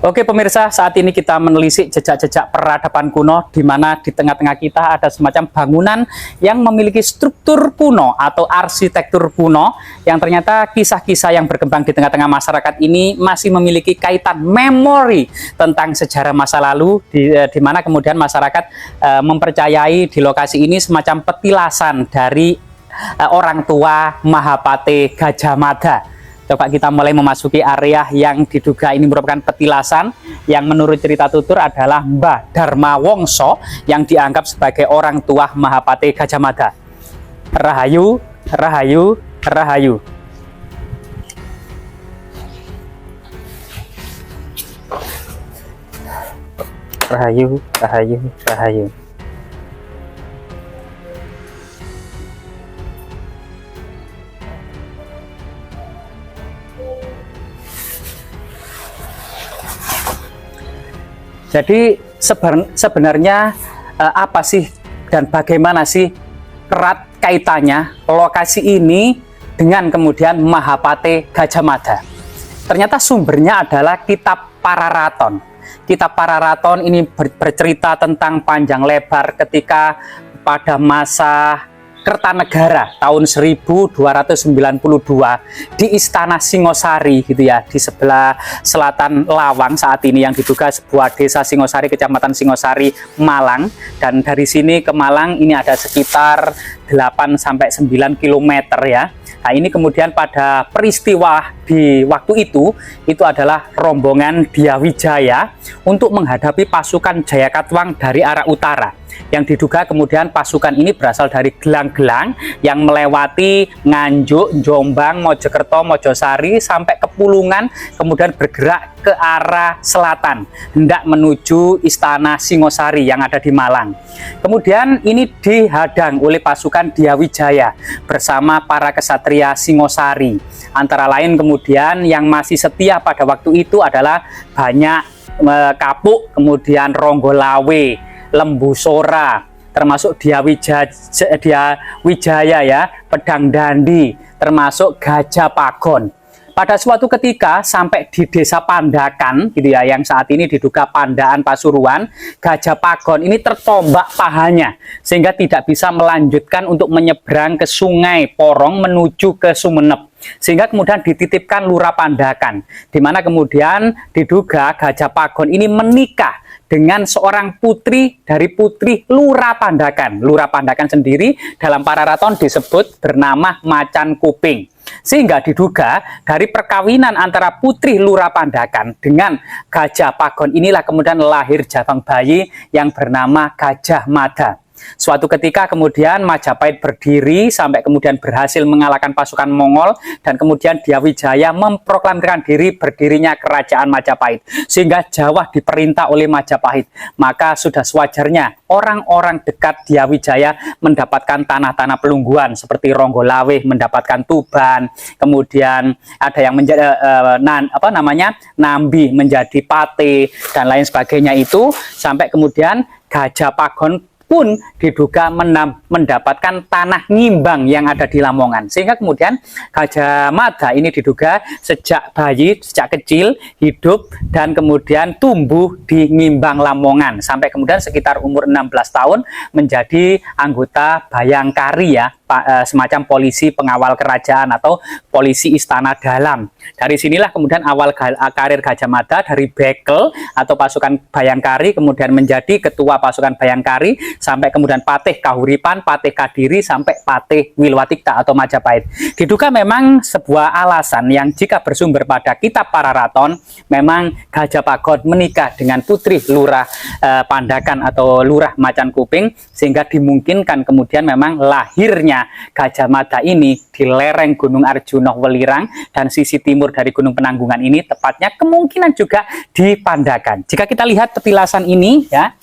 Oke pemirsa, saat ini kita menelisik jejak-jejak peradaban kuno di mana di tengah-tengah kita ada semacam bangunan yang memiliki struktur kuno atau arsitektur kuno yang ternyata kisah-kisah yang berkembang di tengah-tengah masyarakat ini masih memiliki kaitan memori tentang sejarah masa lalu di mana kemudian masyarakat mempercayai di lokasi ini semacam petilasan dari orang tua Mahapate Gajah Mada. Coba kita mulai memasuki area yang diduga ini merupakan petilasan yang menurut cerita tutur adalah Mbah Dharma Wongso yang dianggap sebagai orang tua Mahapate Gajah Mada. Rahayu, rahayu, rahayu. Rahayu, rahayu, rahayu. Jadi sebenarnya apa sih dan bagaimana sih erat kaitannya lokasi ini dengan kemudian Mahapate Gajah Mada? Ternyata sumbernya adalah Kitab Pararaton. Kitab Pararaton ini bercerita tentang panjang lebar ketika pada masa Kertanegara tahun 1292 di Istana Singosari gitu ya, di sebelah selatan Lawang saat ini yang diduga sebuah desa Singosari, Kecamatan Singosari, Malang. Dan dari sini ke Malang ini ada sekitar 8-9 km ya. Nah ini kemudian pada peristiwa di waktu itu adalah rombongan Diyawijaya untuk menghadapi pasukan Jayakatwang dari arah utara. Yang diduga kemudian pasukan ini berasal dari gelang-gelang yang melewati Nganjuk, Jombang, Mojokerto, Mojosari sampai ke Pulungan, kemudian bergerak ke arah selatan hendak menuju Istana Singosari yang ada di Malang. Kemudian ini dihadang oleh pasukan Diyawijaya bersama para kesatria Singosari. Antara lain kemudian yang masih setia pada waktu itu adalah banyak Kapuk, kemudian Ronggolawe, Lembu Sora, termasuk Diyawijaya ya, Pedang Dandi, termasuk Gajah Pagon. Pada suatu ketika sampai di desa Pandakan gitu ya, yang saat ini diduga Pandaan Pasuruan, Gajah Pagon ini tertombak pahanya sehingga tidak bisa melanjutkan untuk menyeberang ke Sungai Porong menuju ke Sumeneb. Sehingga kemudian dititipkan Lurah Pandakan, di mana kemudian diduga Gajah Pagon ini menikah dengan seorang putri dari putri Lurah Pandakan. Lurah Pandakan sendiri dalam Pararaton disebut bernama Macan Kuping. Sehingga diduga dari perkawinan antara putri Lurah Pandakan dengan Gajah Pagon inilah kemudian lahir jabang bayi yang bernama Gajah Mada. Suatu ketika kemudian Majapahit berdiri sampai kemudian berhasil mengalahkan pasukan Mongol dan kemudian Diyawijaya memproklamirkan diri berdirinya kerajaan Majapahit sehingga Jawa diperintah oleh Majapahit. Maka sudah sewajarnya orang-orang dekat Diyawijaya mendapatkan tanah-tanah pelungguan seperti Ronggolawe mendapatkan Tuban, kemudian ada yang menjadi Nambi menjadi Pate dan lain sebagainya itu sampai kemudian Gajah Pagon pun diduga mendapatkan tanah Ngimbang yang ada di Lamongan. Sehingga kemudian Gajah Mada ini diduga sejak bayi, sejak kecil hidup dan kemudian tumbuh di Ngimbang Lamongan. Sampai kemudian sekitar umur 16 tahun menjadi anggota Bayangkari ya, semacam polisi pengawal kerajaan atau polisi istana dalam. Dari sinilah kemudian awal karir Gajah Mada dari bekel atau pasukan Bayangkari kemudian menjadi ketua pasukan Bayangkari sampai kemudian Patih Kahuripan, Patih Kadiri sampai Patih Wilwatikta atau Majapahit. Diduga memang sebuah alasan yang jika bersumber pada Kitab Pararaton memang Gajah Pagon menikah dengan putri Lurah Pandakan atau Lurah Macan Kuping sehingga dimungkinkan kemudian memang lahirnya Gajah Mada ini di lereng Gunung Arjuna Welirang dan sisi timur dari Gunung Penanggungan ini tepatnya kemungkinan juga di Pandakan. Jika kita lihat petilasan ini ya,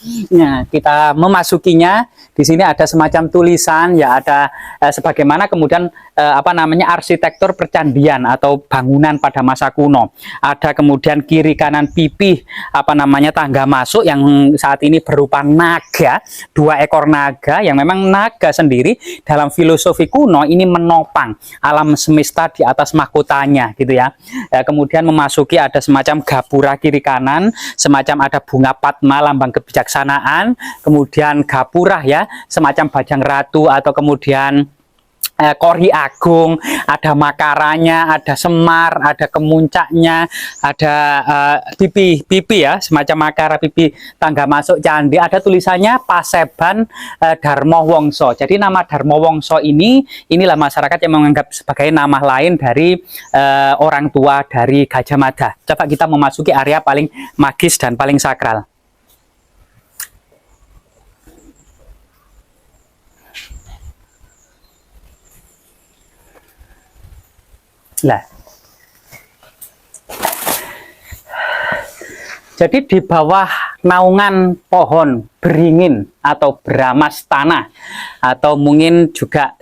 kita memasukinya di sini ada semacam tulisan ya, ada sebagaimana kemudian apa namanya, arsitektur percandian atau bangunan pada masa kuno. Ada kemudian kiri kanan pipih apa namanya tangga masuk yang saat ini berupa naga, 2 ekor naga, yang memang naga sendiri dalam filosofi kuno ini menopang alam semesta di atas mahkotanya gitu ya. Kemudian memasuki ada semacam gapura kiri kanan, semacam ada bunga padma lambang kebijaksanaan, kemudian gapura ya semacam bajang ratu, atau kemudian kori agung, ada makaranya, ada semar, ada kemuncaknya, ada pipi ya, semacam makara pipi tangga masuk candi, ada tulisannya Paseban Darmo Wongso. Jadi nama Darmo Wongso inilah masyarakat yang menganggap sebagai nama lain dari orang tua dari Gajah Mada. Coba kita memasuki area paling magis dan paling sakral. Nah, jadi di bawah naungan pohon beringin atau Bramastana, atau mungkin juga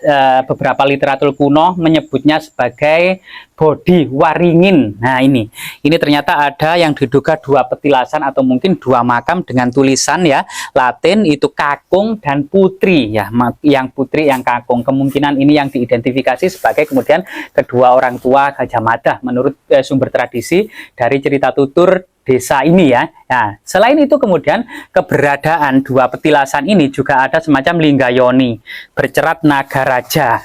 beberapa literatur kuno menyebutnya sebagai Bodhi Waringin. Nah ini ternyata ada yang diduga 2 petilasan atau mungkin 2 makam dengan tulisan ya Latin itu Kakung dan Putri ya, yang Putri yang Kakung. Kemungkinan ini yang diidentifikasi sebagai kemudian kedua orang tua Gajah Mada menurut sumber tradisi dari cerita tutur desa ini ya. Nah, selain itu kemudian keberadaan 2 petilasan ini juga ada semacam Linggayoni bercerat naga raja.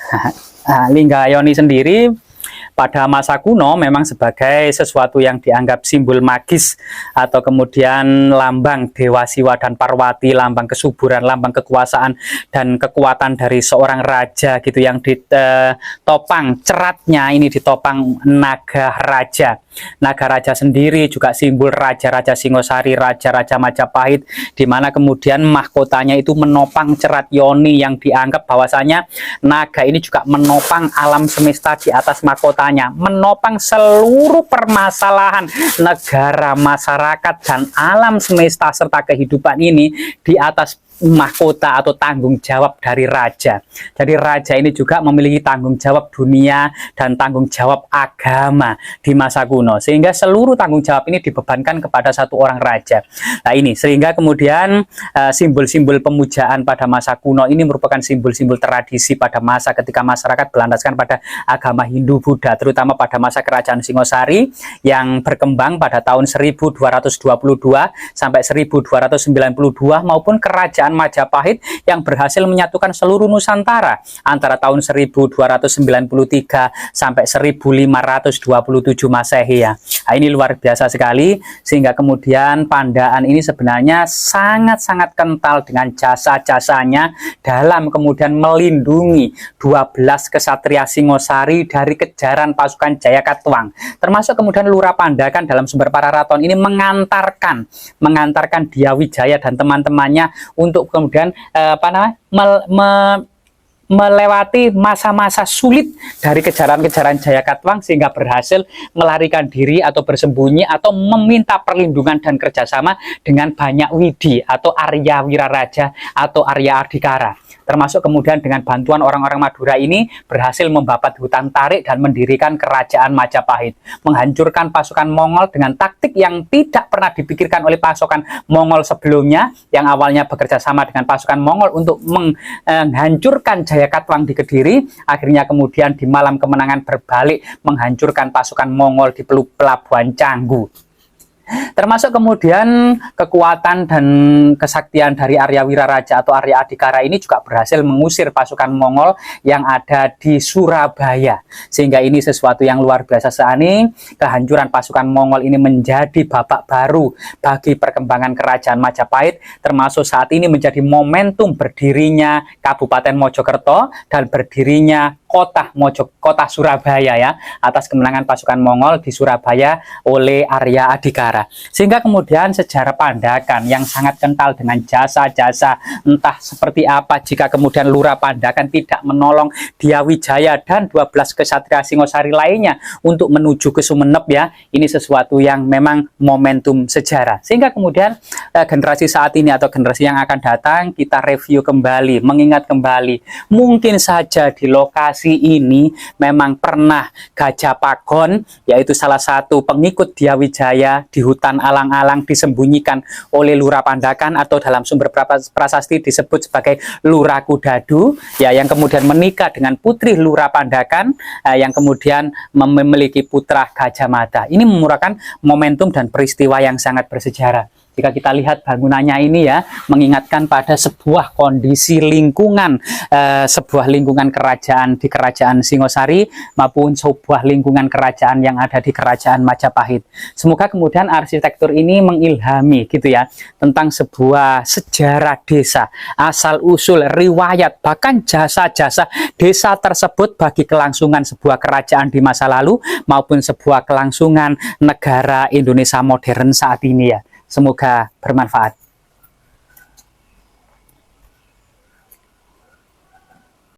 Nah, Linggayoni sendiri pada masa kuno memang sebagai sesuatu yang dianggap simbol magis atau kemudian lambang Dewa Siwa dan Parwati, lambang kesuburan, lambang kekuasaan dan kekuatan dari seorang raja gitu, yang ditopang ceratnya ini ditopang naga raja. Naga raja sendiri juga simbol raja-raja Singosari, raja-raja Majapahit, di mana kemudian mahkotanya itu menopang cerat yoni, yang dianggap bahwasanya naga ini juga menopang alam semesta di atas mahkotanya, menopang seluruh permasalahan negara, masyarakat, dan alam semesta serta kehidupan ini di atas mahkota atau tanggung jawab dari raja. Jadi raja ini juga memiliki tanggung jawab dunia dan tanggung jawab agama di masa kuno, sehingga seluruh tanggung jawab ini dibebankan kepada satu orang raja. Nah ini sehingga kemudian simbol-simbol pemujaan pada masa kuno ini merupakan simbol-simbol tradisi pada masa ketika masyarakat berlandaskan pada agama Hindu Buddha, terutama pada masa kerajaan Singosari yang berkembang pada tahun 1222 sampai 1292, maupun kerajaan Majapahit yang berhasil menyatukan seluruh Nusantara antara tahun 1293 sampai 1527 Masehi ya. Nah, ini luar biasa sekali, sehingga kemudian Pandaan ini sebenarnya sangat-sangat kental dengan jasa-jasanya dalam kemudian melindungi 12 kesatria Singosari dari kejaran pasukan Jayakatwang, termasuk kemudian Lurah Pandakan dalam sumber Pararaton ini mengantarkan Dia Wijaya dan teman-temannya untuk kemudian melewati masa-masa sulit dari kejaran-kejaran Jayakatwang, sehingga berhasil melarikan diri atau bersembunyi atau meminta perlindungan dan kerjasama dengan banyak Widi atau Arya Wiraraja atau Arya Adhikara. Termasuk kemudian dengan bantuan orang-orang Madura ini berhasil membabat hutan tarik dan mendirikan kerajaan Majapahit, menghancurkan pasukan Mongol dengan taktik yang tidak pernah dipikirkan oleh pasukan Mongol sebelumnya, yang awalnya bekerja sama dengan pasukan Mongol untuk menghancurkan Jayakatwang di Kediri. Akhirnya kemudian di malam kemenangan berbalik menghancurkan pasukan Mongol di Pelabuhan Canggu. Termasuk kemudian kekuatan dan kesaktian dari Arya Wiraraja atau Arya Adhikara ini juga berhasil mengusir pasukan Mongol yang ada di Surabaya, sehingga ini sesuatu yang luar biasa sekali. Kehancuran pasukan Mongol ini menjadi babak baru bagi perkembangan kerajaan Majapahit, termasuk saat ini menjadi momentum berdirinya Kabupaten Mojokerto dan berdirinya kota Surabaya ya, atas kemenangan pasukan Mongol di Surabaya oleh Arya Adhikara. Sehingga kemudian sejarah Pandakan yang sangat kental dengan jasa-jasa entah seperti apa jika kemudian Lurah Pandakan tidak menolong Dia Wijaya dan 12 kesatria Singosari lainnya untuk menuju ke Sumeneb ya. Ini sesuatu yang memang momentum sejarah. Sehingga kemudian generasi saat ini atau generasi yang akan datang kita review kembali, mengingat kembali, mungkin saja di lokasi lokasi ini memang pernah Gajah Pagon, yaitu salah satu pengikut Dyawijaya di hutan alang-alang disembunyikan oleh Lura Pandakan, atau dalam sumber prasasti disebut sebagai Lura Kudadu, ya, yang kemudian menikah dengan putri Lura Pandakan, yang kemudian memiliki putra Gajah Mada. Ini merupakan momentum dan peristiwa yang sangat bersejarah. Jika kita lihat bangunannya ini ya, mengingatkan pada sebuah kondisi lingkungan, sebuah lingkungan kerajaan di Kerajaan Singosari maupun sebuah lingkungan kerajaan yang ada di Kerajaan Majapahit. Semoga kemudian arsitektur ini mengilhami gitu ya, tentang sebuah sejarah desa, asal-usul, riwayat, bahkan jasa-jasa desa tersebut bagi kelangsungan sebuah kerajaan di masa lalu maupun sebuah kelangsungan negara Indonesia modern saat ini ya. Semoga bermanfaat.